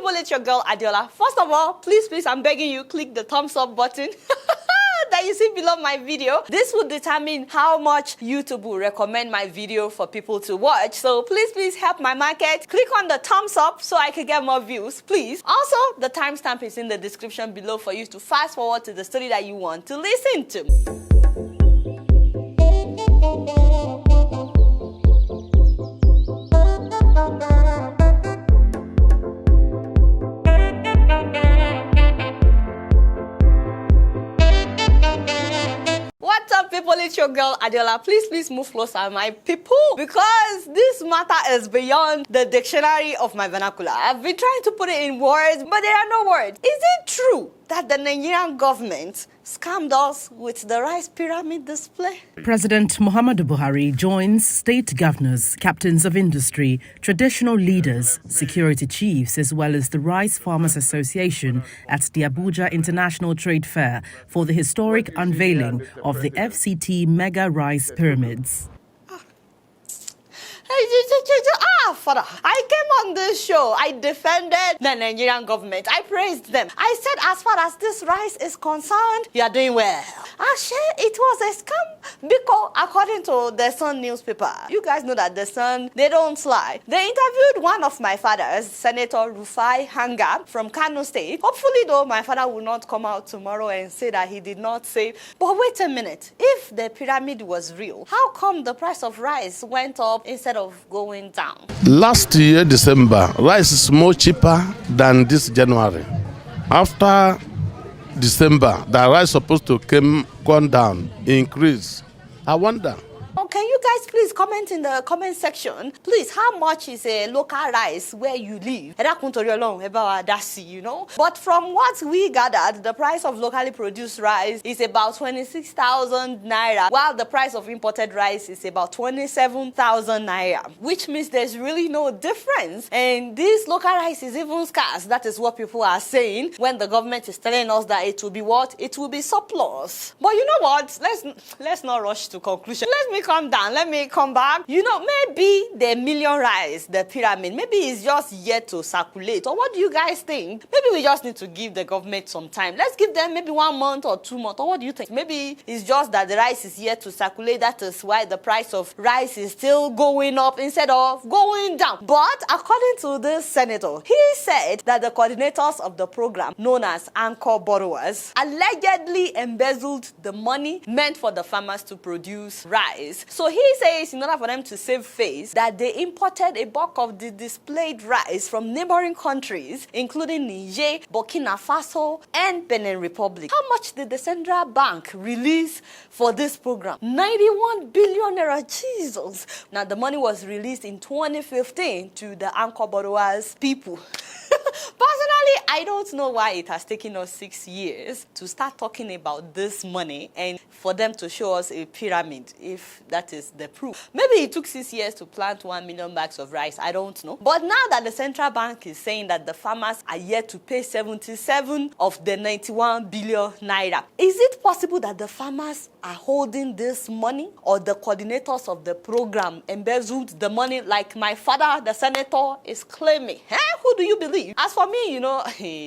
people, it's your girl Adiola. First of all, please, I'm begging you, click the thumbs up button that you see below my video. This will determine how much YouTube will recommend my video for people to watch. So please help my market. Click on the thumbs up so I can get more views, please. Also, the timestamp is in the description below for you to fast forward to the story that you want to listen to. People, it's your girl Adiola. Please move closer, my people, because this matter is beyond the dictionary of my vernacular. I've been trying to put it in words, but there are no words. Is it true that the Nigerian government scammed us with the rice pyramid display? President Muhammadu Buhari joins state governors, captains of industry, traditional leaders, security chiefs, as well as the Rice Farmers Association at the Abuja International Trade Fair for the historic unveiling of the FCT Mega Rice Pyramids. Father, I came on this show. I defended the Nigerian government. I praised them. I said, as far as this rice is concerned, you are doing well. Actually, it was a scam because according to the Sun newspaper, you guys know that the Sun, they don't lie. They interviewed one of my fathers, Senator Rufai Hanga from Kano State. Hopefully, though, my father will not come out tomorrow and say that he did not say. But wait a minute. If the pyramid was real, how come the price of rice went up instead of going down? Last year, December, rice is more cheaper than this January. After December, the rice supposed to come down, increase. I wonder. Can you guys please comment in the comment section? Please, how much is a local rice where you live? You know? But from what we gathered, the price of locally produced rice is about 26,000 naira, while the price of imported rice is about 27,000 naira, which means there's really no difference. And this local rice is even scarce. That is what people are saying when the government is telling us that it will be what? It will be surplus. But you know what? Let's not rush to conclusion. Let me calm down. Let me come back. You know, maybe the million rice, the pyramid, maybe it's just yet to circulate. Or what do you guys think? Maybe we just need to give the government some time. Let's give them maybe 1 month or 2 months. Or what do you think? Maybe it's just that the rice is yet to circulate. That is why the price of rice is still going up instead of going down. But according to this senator, he said that the coordinators of the program, known as anchor borrowers, allegedly embezzled the money meant for the farmers to produce rice. So he says in order for them to save face, that they imported a bulk of the displayed rice from neighboring countries, including Niger, Burkina Faso, and Benin Republic. How much did the central bank release for this program? 91 billion naira. Jesus. Now, the money was released in 2015 to the anchor borrowers people. Personally, I don't know why it has taken us 6 years to start talking about this money and for them to show us a pyramid, if that is the proof. Maybe it took 6 years to plant 1 million bags of rice. I don't know. But now that the central bank is saying that the farmers are yet to pay 77 of the 91 billion naira, is it possible that the farmers are holding this money, or the coordinators of the program embezzled the money like my father, the senator, is claiming? Who do you believe? As for me, you know,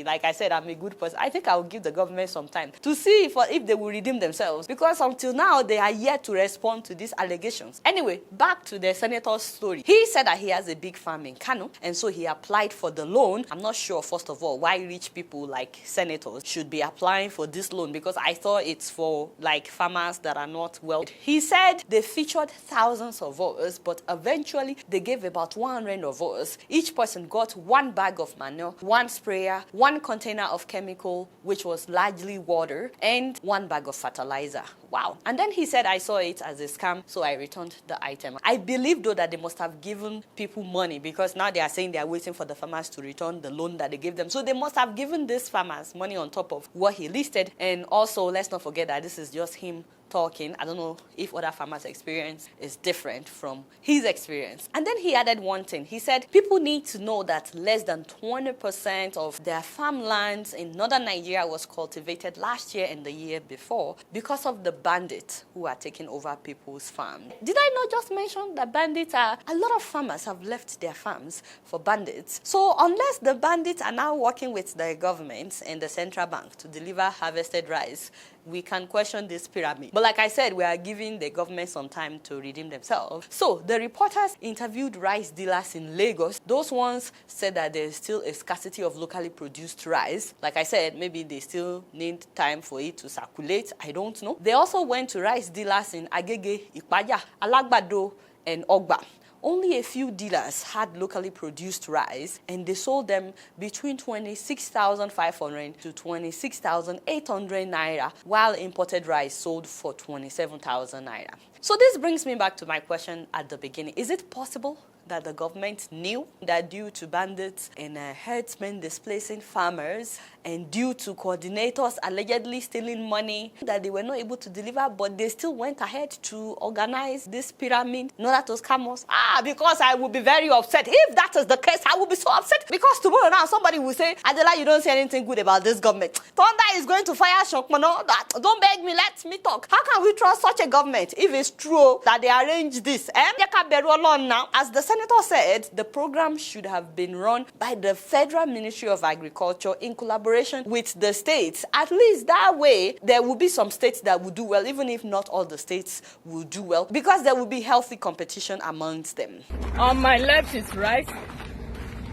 like I said, I'm a good person. I think I will give the government some time to see if they will redeem themselves, because until now, they are yet to respond to these allegations. Anyway, back to the senator's story. He said that he has a big farm in Kano, and so he applied for the loan. I'm not sure, first of all, why rich people like senators should be applying for this loan, because I thought it's for like farmers that are not well. He said they featured thousands of voters, but eventually they gave about 100 of us. Each person got 1 bag of manure, 1 sprayer, 1 container of chemical, which was largely water, and 1 bag of fertilizer. Wow. And then he said, I saw it as a scam, so I returned the item. I believe, though, that they must have given people money, because now they are saying they are waiting for the farmers to return the loan that they gave them. So they must have given these farmers money on top of what he listed. And also, let's not forget that this is just him talking. I don't know if other farmers' experience is different from his experience. And then he added one thing. He said, people need to know that less than 20% of their farmlands in northern Nigeria was cultivated last year and the year before because of the bandits who are taking over people's farms. Did I not just mention that bandits are... A lot of farmers have left their farms for bandits. So unless the bandits are now working with the government and the central bank to deliver harvested rice, we can question this pyramid. But like I said, we are giving the government some time to redeem themselves. So the reporters interviewed rice dealers in Lagos. Those ones said that there's still a scarcity of locally produced rice. Like I said, maybe they still need time for it to circulate. I don't know. They also went to rice dealers in Agege, Ipaja, Alagbado, and Ogba. Only a few dealers had locally produced rice, and they sold them between 26,500 to 26,800 naira, while imported rice sold for 27,000 naira. So this brings me back to my question at the beginning. Is it possible that the government knew that due to bandits and herdsmen displacing farmers and due to coordinators allegedly stealing money that they were not able to deliver, but they still went ahead to organize this pyramid in order to scam us? Because I would be very upset. If that is the case, I will be so upset. Because tomorrow now somebody will say, Adela, you don't say anything good about this government. Thunder is going to fire Shokmano. Don't beg me, let me talk. How can we trust such a government if it's true that they arranged this? Now, as the senator said, the program should have been run by the Federal Ministry of Agriculture in collaboration with the states. At least that way, there will be some states that will do well, even if not all the states will do well, because there will be healthy competition amongst them. On my left is rice.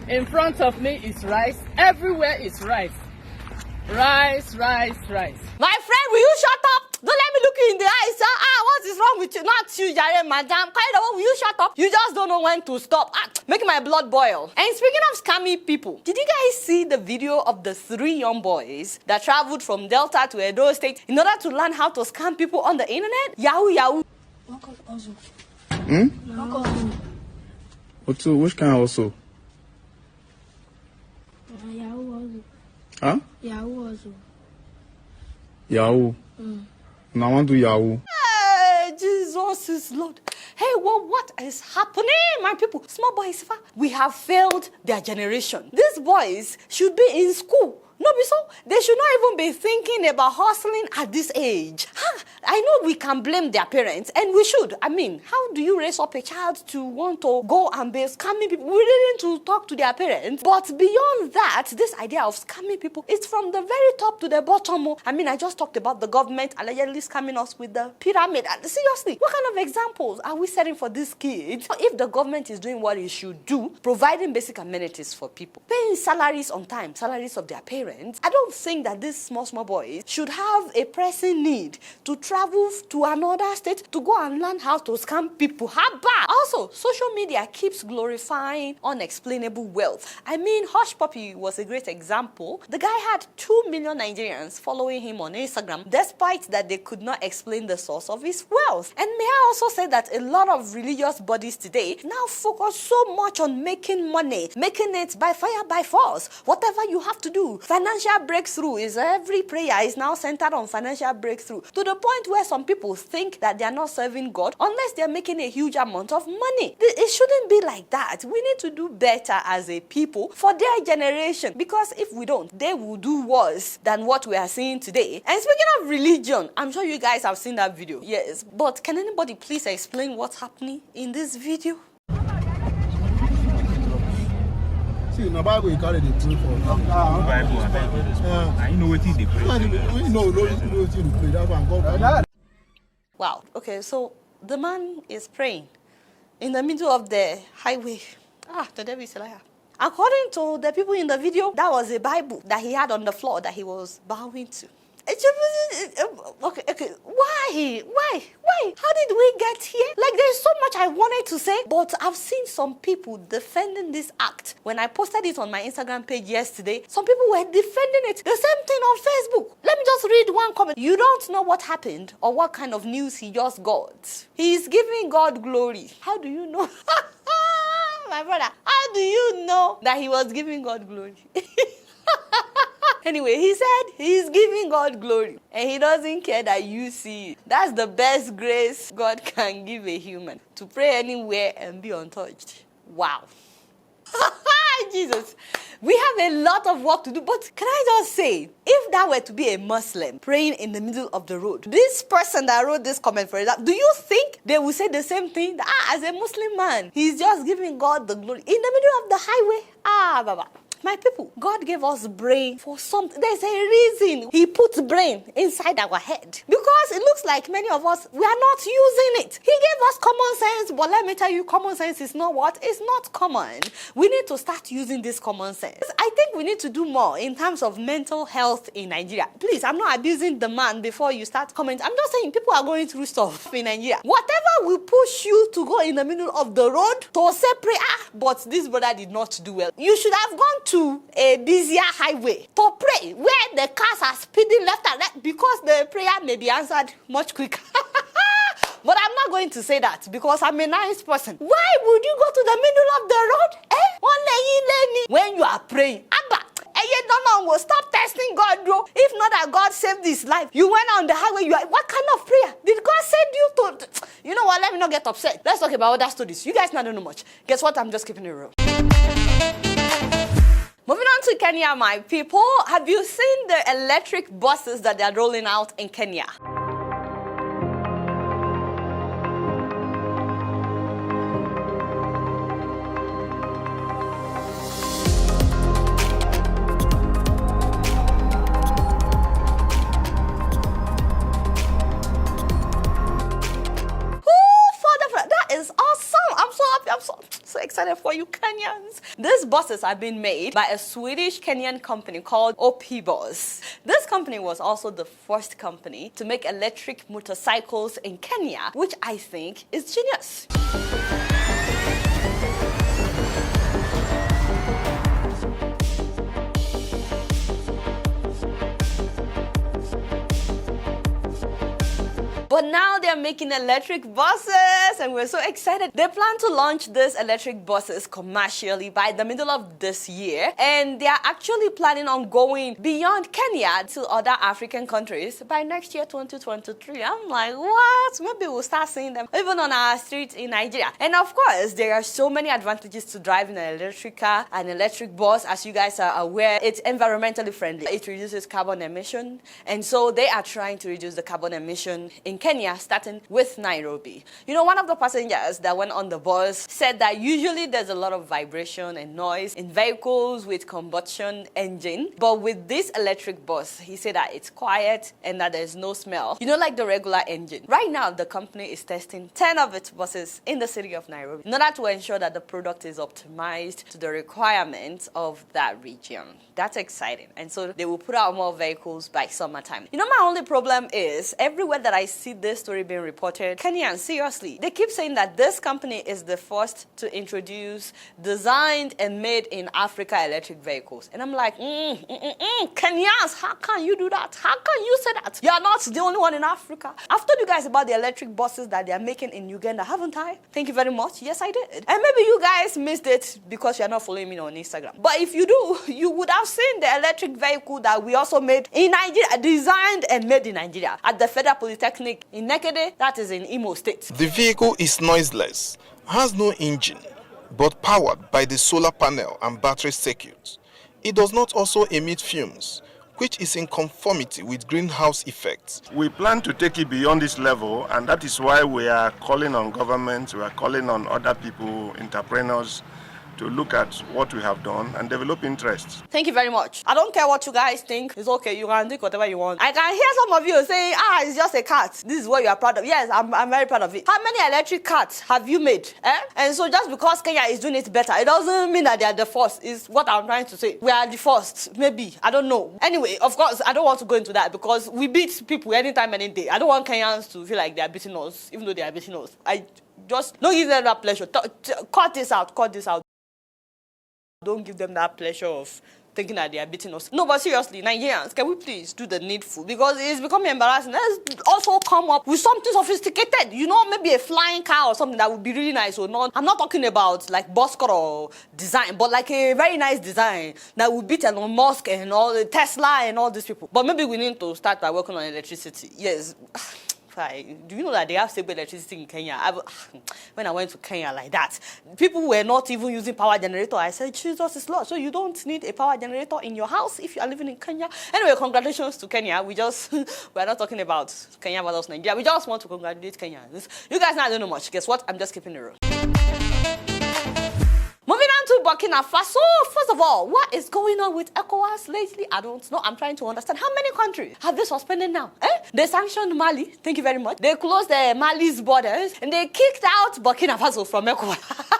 In front of me is rice. Everywhere is rice. Rice, rice, rice. My friend, will you shut up? Don't let me look you in the eyes, sir. What is wrong with you? Not you, Jare, madam. Will you shut up? You just don't know when to stop. Making my blood boil. And speaking of scammy people, did you guys see the video of the 3 young boys that traveled from Delta to Edo State in order to learn how to scam people on the internet? Yahoo. Which kind also? Yahoo also. Huh? Yahoo also. Yahoo. Now I want to do Yahoo. Hey, Jesus is Lord. Hey, what is happening, my people? Small boys, we have failed their generation. These boys should be in school. No, be so. They should not even be thinking about hustling at this age. I know we can blame their parents, and we should. I mean, how do you raise up a child to want to go and be scamming people? We really need to talk to their parents. But beyond that, this idea of scamming people, it's from the very top to the bottom. I mean, I just talked about the government allegedly scamming us with the pyramid. Seriously, what kind of examples are we setting for these kids? If the government is doing what it should do, providing basic amenities for people, paying salaries on time, salaries of their parents, I don't think that these small boys should have a pressing need to travel to another state to go and learn how to scam people. How bad? Also, social media keeps glorifying unexplainable wealth. I mean, Hush Puppy was a great example. The guy had 2 million Nigerians following him on Instagram, despite that they could not explain the source of his wealth. And may I also say that a lot of religious bodies today now focus so much on making money, making it by fire, by force. Whatever you have to do. Financial breakthrough is every prayer is now centered on financial breakthrough, to the point where some people think that they are not serving God unless they are making a huge amount of money. It shouldn't be like that. We need to do better as a people for their generation, because if we don't, they will do worse than what we are seeing today. And speaking of religion, I'm sure you guys have seen that video. Yes, but can anybody please explain what's happening in this video? See, in the Bible, you carry the truth for I know what is the we know what to pray. That's why God. Wow. Okay, so the man is praying in the middle of the highway. The devil is a liar. According to the people in the video, that was a Bible that he had on the floor that he was bowing to. Okay. Why? How did we get here? Like, there's so much I wanted to say, but I've seen some people defending this act. When I posted it on my Instagram page yesterday, some people were defending it. The same thing on Facebook. Let me just read one comment. You don't know what happened or what kind of news he just got. He's giving God glory. How do you know? My brother, how do you know that he was giving God glory? Anyway, he said he's giving God glory and he doesn't care that you see it. That's the best grace God can give a human, to pray anywhere and be untouched. Wow. Jesus. We have a lot of work to do, but can I just say, if that were to be a Muslim praying in the middle of the road, this person that wrote this comment, for example, do you think they will say the same thing? As a Muslim man, he's just giving God the glory in the middle of the highway. Baba. My people, God gave us brain for something. There's a reason he puts brain inside our head. Because it looks like many of us, we are not using it. He gave us common sense, but let me tell you, common sense is not what? It's not common. We need to start using this common sense. I think we need to do more in terms of mental health in Nigeria. Please, I'm not abusing the man before you start commenting. I'm just saying people are going through stuff in Nigeria. Whatever will push you to go in the middle of the road to say prayer, but this brother did not do well. You should have gone to a busier highway to pray where the cars are speeding left and right because the prayer may be answered much quicker. But I'm not going to say that because I'm a nice person. Why would you go to the middle of the road? When you are praying, Abba, will stop testing God, bro. If not that God saved his life, you went on the highway. What kind of prayer did God send you to? You know what? Let me not get upset. Let's talk about other studies. You guys not don't know much. Guess what? I'm just keeping it real. Moving on to Kenya, my people. Have you seen the electric buses that they're rolling out in Kenya? I'm so excited for you Kenyans. These buses have been made by a Swedish Kenyan company called OP Bus. This company was also the first company to make electric motorcycles in Kenya, which I think is genius. But now they're making electric buses and we're so excited. They plan to launch these electric buses commercially by the middle of this year. And they are actually planning on going beyond Kenya to other African countries by next year, 2023. I'm like, what? Maybe we'll start seeing them even on our streets in Nigeria. And of course, there are so many advantages to driving an electric car, an electric bus. As you guys are aware, it's environmentally friendly. It reduces carbon emission. And so they are trying to reduce the carbon emission in Kenya, starting with Nairobi. You know, one of the passengers that went on the bus said that usually there's a lot of vibration and noise in vehicles with combustion engine, but with this electric bus, he said that it's quiet and that there's no smell. You know, like the regular engine. Right now, the company is testing 10 of its buses in the city of Nairobi in order to ensure that the product is optimized to the requirements of that region. That's exciting. And so they will put out more vehicles by summertime. You know, my only problem is everywhere that I see this story being reported, Kenyan, seriously, they keep saying that this company is the first to introduce designed and made in Africa electric vehicles. And I'm like, Kenyans, how can you do that? How can you say that? You're not the only one in Africa. I've told you guys about the electric buses that they're making in Uganda, haven't I? Thank you very much. Yes, I did. And maybe you guys missed it because you're not following me on Instagram. But if you do, you would have seen the electric vehicle that we also made in Nigeria, designed and made in Nigeria at the Federal Polytechnic in Nekede, that is in Imo State. The vehicle is noiseless, has no engine, but powered by the solar panel and battery circuit. It does not also emit fumes, which is in conformity with greenhouse effects. We plan to take it beyond this level, and that is why we are calling on government, we are calling on other people, entrepreneurs, to look at what we have done and develop interest. Thank you very much. I don't care what you guys think. It's okay. You can think whatever you want. I can hear some of you saying, it's just a cat. This is what you are proud of. Yes, I'm very proud of it. How many electric cats have you made? And so just because Kenya is doing it better, it doesn't mean that they are the first, is what I'm trying to say. We are the first. Maybe. I don't know. Anyway, of course, I don't want to go into that because we beat people anytime, any day. I don't want Kenyans to feel like they are beating us, even though they are beating us. I just don't give them that pleasure. Cut this out. Cut this out. Don't give them that pleasure of thinking that they are beating us. No, but seriously, Nigerians, can we please do the needful? Because it's becoming embarrassing. Let's also come up with something sophisticated. You know, maybe a flying car or something that would be really nice. Or not. I'm not talking about like Bosco design, but like a very nice design that would beat Elon Musk and all the Tesla and all these people. But maybe we need to start by working on electricity. Yes. Do you know that they have stable electricity in Kenya? When I went to Kenya like that, people were not even using power generator. I said, Jesus is Lord. So you don't need a power generator in your house if you are living in Kenya. Anyway, congratulations to Kenya. We are not talking about Kenya versus Nigeria. We just want to congratulate Kenyans. You guys now don't know much. Guess what? I'm just keeping it real. Moving on to Burkina Faso. First of all, what is going on with ECOWAS lately? I don't know. I'm trying to understand. How many countries have they suspended now? They sanctioned Mali. Thank you very much. They closed Mali's borders and they kicked out Burkina Faso from ECOWAS.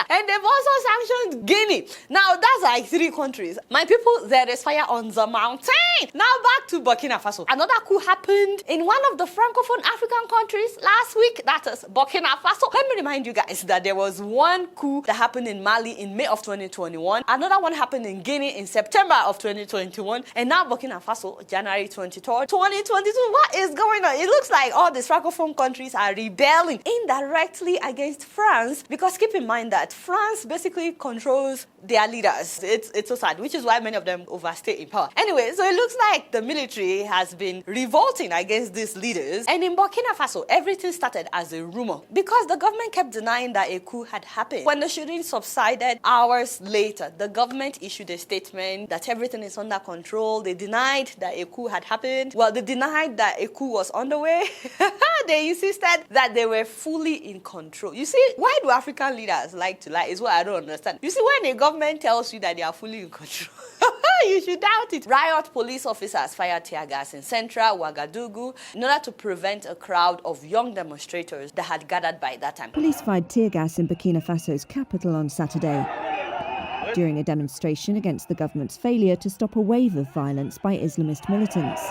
And they've also sanctioned Guinea. Now, that's like 3 countries. My people, there is fire on the mountain. Now, back to Burkina Faso. Another coup happened in one of the Francophone African countries last week. That is Burkina Faso. Let me remind you guys that there was one coup that happened in Mali in May of 2021. Another one happened in Guinea in September of 2021. And now Burkina Faso, January 23rd, 2022. What is going on? It looks like all these Francophone countries are rebelling indirectly against France. Because keep in mind that France basically controls their leaders. It's so sad, which is why many of them overstay in power. Anyway, so it looks like the military has been revolting against these leaders. And in Burkina Faso, everything started as a rumor because the government kept denying that a coup had happened. When the shooting subsided hours later, the government issued a statement that everything is under control. They denied that a coup had happened. Well, they denied that a coup was underway. They insisted that they were fully in control. You see, why do African leaders like to lie is what I don't understand. You see, when a government tells you that they are fully in control, you should doubt it. Riot police officers fired tear gas in central Ouagadougou in order to prevent a crowd of young demonstrators that had gathered by that time. Police fired tear gas in Burkina Faso's capital on Saturday during a demonstration against the government's failure to stop a wave of violence by Islamist militants.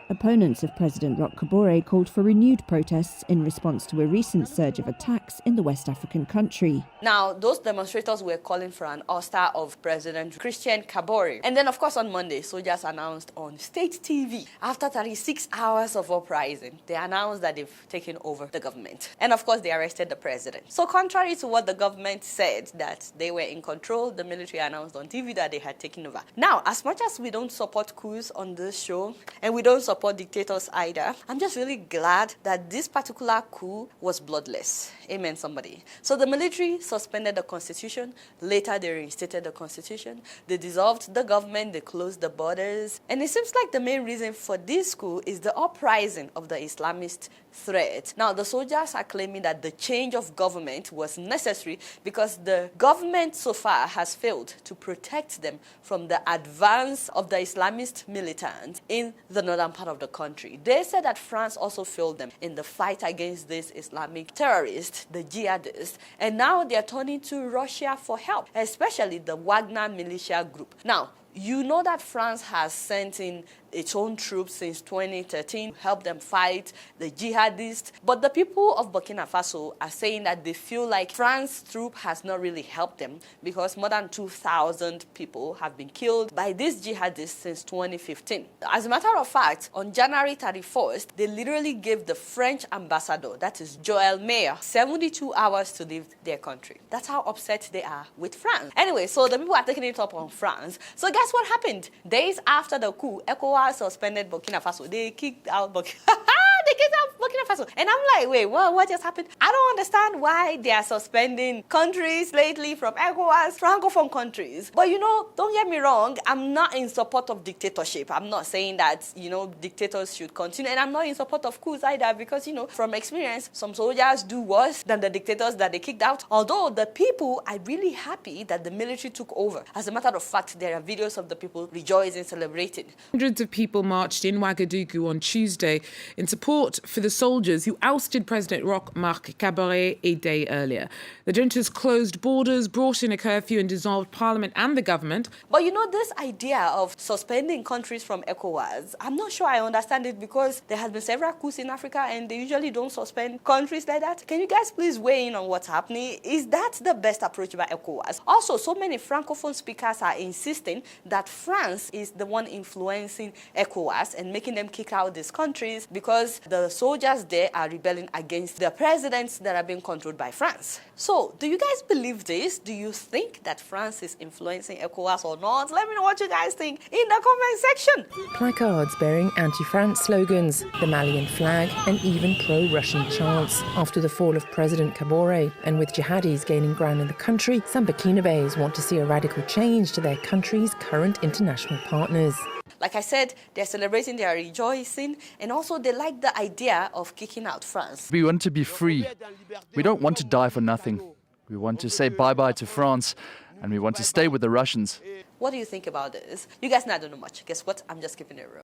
Opponents of President Roch Kabore called for renewed protests in response to a recent surge of attacks in the West African country. Now, those demonstrators were calling for an ouster of President Christian Kabore. And then, of course, on Monday, soldiers announced on state TV, after 36 hours of uprising, they announced that they've taken over the government. And, of course, they arrested the president. So, contrary to what the government said, that they were in control, the military announced on TV that they had taken over. Now, as much as we don't support coups on this show, and we don't support dictators either, I'm just really glad that this particular coup was bloodless. Amen, somebody. So the military suspended the constitution. Later, they reinstated the constitution. They dissolved the government. They closed the borders. And it seems like the main reason for this coup is the uprising of the Islamist threat. Now, the soldiers are claiming that the change of government was necessary because the government so far has failed to protect them from the advance of the Islamist militants in the northern part of the country. They said that France also failed them in the fight against these Islamic terrorists, the jihadists, and now they're turning to Russia for help, especially the Wagner militia group. Now, you know that France has sent in its own troops since 2013 to help them fight the jihadists. But the people of Burkina Faso are saying that they feel like France's troop has not really helped them because more than 2,000 people have been killed by these jihadists since 2015. As a matter of fact, on January 31st, they literally gave the French ambassador, that is Joël Meyer, 72 hours to leave their country. That's how upset they are with France. Anyway, so the people are taking it up on France. So guess what happened? Days after the coup, ECOWAS suspended Burkina Faso. They kicked out Burkina Faso. And I'm like, wait, what just happened? I don't understand why they are suspending countries lately from ECOWAS, Francophone countries. But don't get me wrong, I'm not in support of dictatorship. I'm not saying that, dictators should continue. And I'm not in support of coups either because, from experience, some soldiers do worse than the dictators that they kicked out. Although the people are really happy that the military took over. As a matter of fact, there are videos of the people rejoicing, celebrating. Hundreds of people marched in Ouagadougou on Tuesday in support support for the soldiers who ousted President Roch-Marc Kabore a day earlier. The juntas closed borders, brought in a curfew and dissolved parliament and the government. But you know, this idea of suspending countries from ECOWAS, I'm not sure I understand it because there have been several coups in Africa and they usually don't suspend countries like that. Can you guys please weigh in on what's happening? Is that the best approach by ECOWAS? Also, so many Francophone speakers are insisting that France is the one influencing ECOWAS and making them kick out these countries because the soldiers there are rebelling against the presidents that are being controlled by France. So, do you guys believe this? Do you think that France is influencing ECOWAS or not? Let me know what you guys think in the comment section. Placards bearing anti-France slogans, the Malian flag, and even pro-Russian chants. After the fall of President Kabore, and with jihadis gaining ground in the country, some Burkinabés want to see a radical change to their country's current international partners. Like I said, they're celebrating, they're rejoicing, and also they like the idea of kicking out France. We want to be free. We don't want to die for nothing. We want to say bye-bye to France, and we want to stay with the Russians. What do you think about this? You guys know I don't know much. Guess what? I'm just keeping it real.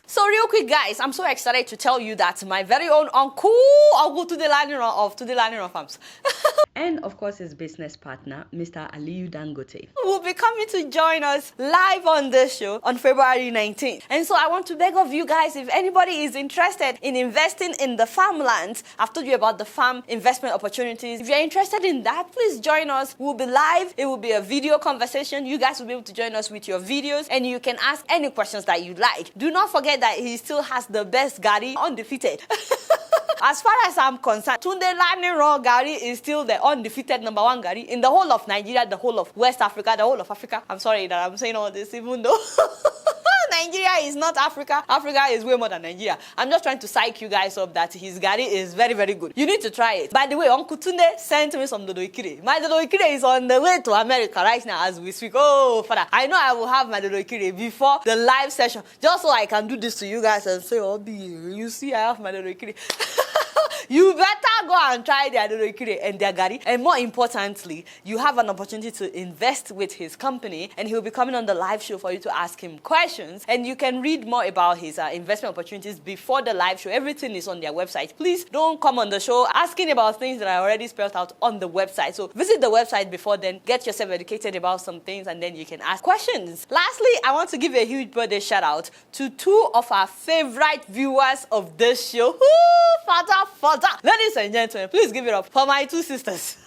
So real quick, guys, I'm so excited to tell you that my very own uncle Tunde Laniran of Tunde Laniran Farms and of course his business partner, Mr. Aliyu Dangote, will be coming to join us live on this show on February 19th. And so I want to beg of you guys, if anybody is interested in investing in the farmlands, I've told you about the farm investment opportunities. If you're interested in that, please join us. We'll be live. It will be a video conversation. You guys will be able to join us with your videos and you can ask any questions that you'd like. Do not forget that he still has the best Gary undefeated. As far as I'm concerned, Tunde Laniran Gary is still the undefeated #1 Gary in the whole of Nigeria, the whole of West Africa, the whole of Africa. I'm sorry that I'm saying all this, even though Nigeria is not Africa. Africa is way more than Nigeria. I'm just trying to psych you guys up that his Gary is very, very good. You need to try it. By the way, Uncle Tunde sent me some dodoikire. My dodoikire is on the way to America right now as we speak. Oh, Father, I know I will have my dodoikire before the live session, just so I can do this to you guys and say, oh, you see, I have my dodoikire. You better go and try their dodoikire and their Gary. And more importantly, you have an opportunity to invest with his company, and he'll be coming on the live show for you to ask him questions. And you can read more about his investment opportunities before the live show. Everything is on their website. Please don't come on the show asking about things that are already spelled out on the website. So visit the website before then, get yourself educated about some things, and then you can ask questions. Lastly, I want to give a huge birthday shout out to 2 of our favorite viewers of this show. Woo, Fata. Ladies and gentlemen, please give it up for my 2 sisters.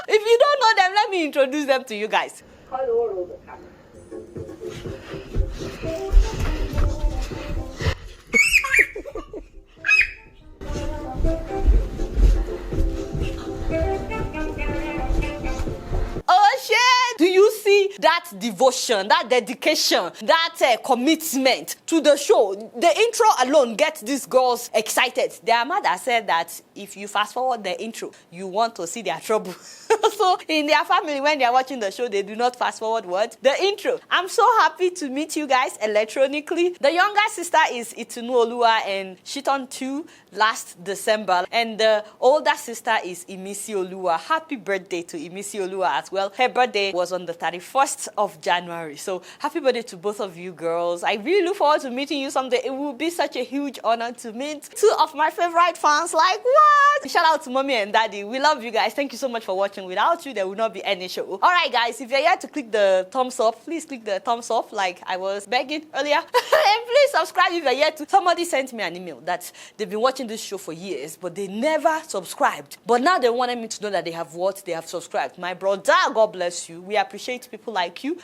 If you don't know them, let me introduce them to you guys. Hello, oh shit! Do you see that devotion, that dedication, that commitment to the show? The intro alone gets these girls excited. Their mother said that if you fast forward the intro, you want to see their trouble. So in their family, when they are watching the show, they do not fast forward what? The intro. I'm so happy to meet you guys electronically. The younger sister is Itunu Olua, and she turned 2 last December. And the older sister is Imisi Olua. Happy birthday to Imisi Olua as well. Her birthday was on the 31st of January. So happy birthday to both of you girls. I really look forward to meeting you someday. It will be such a huge honor to meet 2 of my favorite fans. Like, what? Shout out to mommy and daddy. We love you guys. Thank you so much for watching. Without you, there would not be any show. All right, guys, if you're here to click the thumbs up, please click the thumbs up like I was begging earlier. And please subscribe if you're here to. Somebody sent me an email that they've been watching this show for years, but they never subscribed. But now they wanted me to know that they have what? They have subscribed. My brother, God bless you. We appreciate people like you.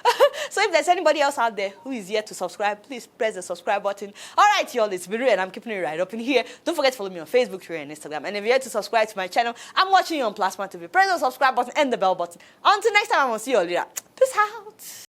So if there's anybody else out there who is here to subscribe, please press the subscribe button. All right, y'all, it's been real, and I'm keeping it right up in here. Don't forget to follow me on Facebook, Twitter, and Instagram. And if you're here to subscribe to my channel, I'm watching you on Plasma TV. Press the subscribe button and the bell button. Until next time, I will see you all later. Peace out.